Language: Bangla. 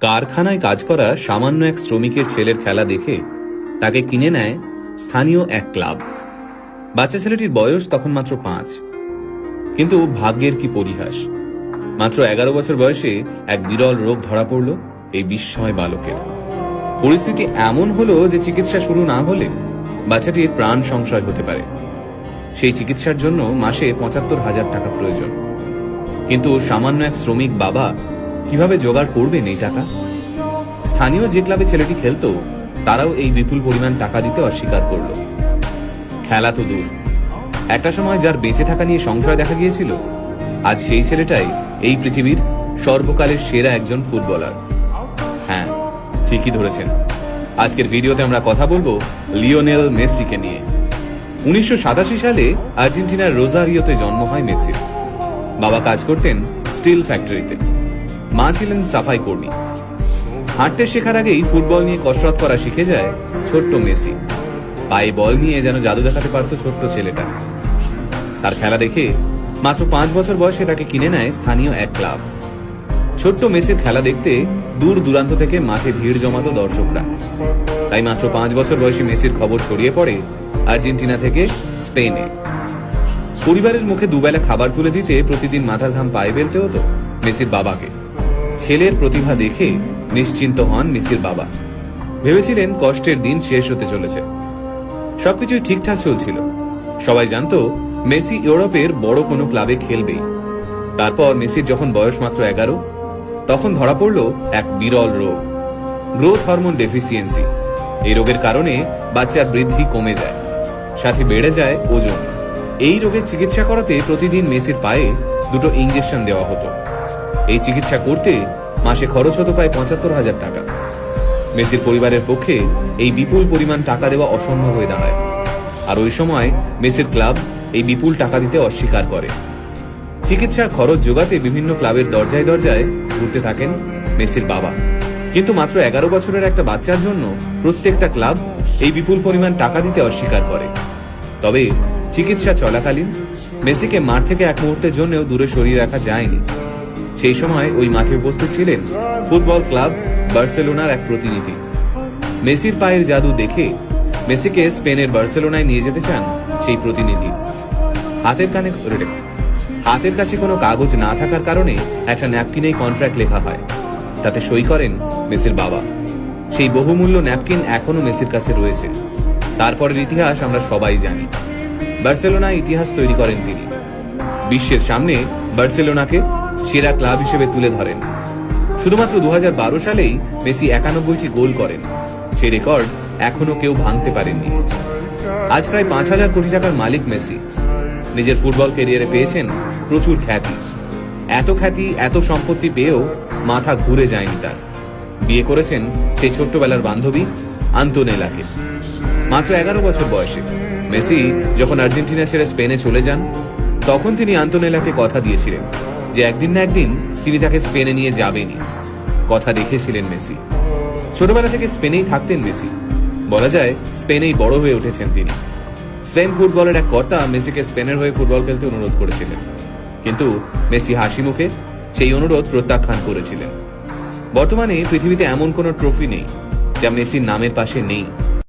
কারখানায় কাজ করা সামান্য এক শ্রমিকের ছেলের খেলা দেখে তাকে কিনে নেয় স্থানীয় এক ক্লাব। বাচ্চা ছেলেটির বয়স তখন মাত্র 5। কিন্তু ভাগ্যের কি পরিহাস, মাত্র 11 বছর বয়সে এক বিরল রোগ ধরা পড়ল এই বিস্ময় বালকের। পরিস্থিতি এমন হলো যে চিকিৎসা শুরু না হলে বাচ্চাটির প্রাণ সংশয় হতে পারে। সেই চিকিৎসার জন্য মাসে 75,000 টাকা প্রয়োজন। কিন্তু সামান্য এক শ্রমিক বাবা কিভাবে জোগাড় করবেন এই টাকা? স্থানীয় যে ক্লাবে ছেলেটি খেলতো তারাও এই বিপুল পরিমাণ টাকা দিতে অস্বীকার করল। খেলা তো দূর, একটা সময় যার বেঁচে থাকা নিয়ে সংশয় দেখা গিয়েছিল, আজ সেই ছেলেটাই এই পৃথিবীর সর্বকালের সেরা একজন ফুটবলার। হ্যাঁ, ঠিকই ধরেছেন। আজকের ভিডিওতে আমরা কথা বলবো লিওনেল মেসিকে নিয়ে। 1987 সালে আর্জেন্টিনার রোজারিওতে জন্ম হয় মেসির। বাবা কাজ করতেন স্টিল ফ্যাক্টরিতে, মা ছিলেন সাফাই কর্মী। হাঁটতে শেখার আগেই ফুটবল নিয়ে কসরত করা শিখে যায় ছোট্ট মেসি। পায়ে বল নিয়ে যেন জাদু দেখাতে পারত ছোট্ট ছেলেটা। তার খেলা দেখে মাত্র 5 বছর বয়সে তাকে কিনে নেয় স্থানীয় এক ক্লাব। ছোট্ট মেসির খেলা দেখতে দূর দূরান্ত থেকে মাঠে ভিড় জমাতো দর্শকরা। তাই মাত্র 5 বছর বয়সী মেসির খবর ছড়িয়ে পড়ে আর্জেন্টিনা থেকে স্পেনে। পরিবারের মুখে দুবেলা খাবার তুলে দিতে প্রতিদিন মাথার ঘাম পায়ে ফেলতে হতো মেসির বাবাকে। ছেলের প্রতিভা দেখে নিশ্চিন্ত হন মেসির বাবা। ভেবেছিলেন কষ্টের দিন শেষ হতে চলেছে। সবকিছুই ঠিকঠাক চলছিল। সবাই জানতো মেসি ইউরোপের বড় কোনো ক্লাবে খেলবেই। তারপর মেসির যখন বয়স মাত্র 11, তখন ধরা পড়ল এক বিরল রোগ, গ্রোথ হরমোন ডেফিসিয়েন্সি। এই রোগের কারণে বাচ্চার বৃদ্ধি কমে যায়, সাথে বেড়ে যায় ওজন। এই রোগের চিকিৎসা করাতে প্রতিদিন মেসির পায়ে 2টো ইঞ্জেকশন দেওয়া হতো। এই চিকিৎসা করতে মাসে খরচ হতো প্রায় 75,000 টাকা। মেসির পরিবারের পক্ষে এই বিপুল পরিমাণ টাকা দেওয়া অসম্ভব হয়ে দাঁড়ায়। আর ওই সময় মেসির ক্লাব এই বিপুল টাকা দিতে অস্বীকার করে। চিকিৎসার খরচ জোগাতে বিভিন্ন ক্লাবের দরজায় দরজায় ঘুরতে থাকেন মেসির বাবা। কিন্তু মাত্র 11 বছরের একটা বাচ্চার জন্য প্রত্যেকটা ক্লাব এই বিপুল পরিমাণ টাকা দিতে অস্বীকার করে। তবে চিকিৎসা চলাকালীন মেসিকে মাঠ থেকে এক মুহূর্তের জন্যও দূরে সরিয়ে রাখা যায়নি। সেই সময় ওই মাঠে উপস্থিত ছিলেন ফুটবল ক্লাব বার্সেলোনার এক প্রতিনিধি। মেসির পায়ের জাদু দেখে মেসিকে স্পেনের বার্সেলোনায় নিয়ে যেতে চান সেই প্রতিনিধি। হাতের কাছে কোনো কাগজ না থাকার কারণে একটা ন্যাপকিনেই কন্ট্রাক্ট লেখা হয়। তাতে সই করেন মেসির বাবা। সেই বহুমূল্য ন্যাপকিন এখনো মেসির কাছে রয়েছে। তারপরের ইতিহাস আমরা সবাই জানি। বার্সেলোনায় ইতিহাস তৈরি করেন তিনি। বিশ্বের সামনে বার্সেলোনাকে সেরা ক্লাব হিসেবে তুলে ধরেন। শুধুমাত্র 2012 সালেই মেসি 91টি গোল করেন। সেই রেকর্ড এখনো কেউ ভাঙতে পারেননি। আজ প্রায় 5,000 কোটি টাকার মালিক মেসি। নিজের ফুটবল ক্যারিয়ারে পেয়েছেন প্রচুর খ্যাতি। এত সম্পত্তি পেয়েও মাথা ঘুরে যায়নি তার। বিয়ে করেছেন সেই ছোট্টবেলার বান্ধবী আন্তোনেলাকে। মাত্র 11 বছর বয়সে মেসি যখন আর্জেন্টিনা ছেড়ে স্পেনে চলে যান, তখন তিনি আন্তোনেলাকে কথা দিয়েছিলেন যে একদিন না একদিন তিনি তাকে স্পেনে নিয়ে যাবেনই। কথা রেখেছিলেন মেসি। ছোটবেলা থেকে স্পেনেই থাকতেন মেসি। বলা যায় স্পেনেই বড় হয়ে উঠেছেন তিনি। স্পেন ফুটবলের এক কর্তা মেসিকে স্পেনের হয়ে ফুটবল খেলতে অনুরোধ করেছিলেন, কিন্তু মেসি হাসি মুখে সেই অনুরোধ প্রত্যাখ্যান করেছিলেন। বর্তমানে পৃথিবীতে এমন কোনো ট্রফি নেই যা মেসির নামের পাশে নেই।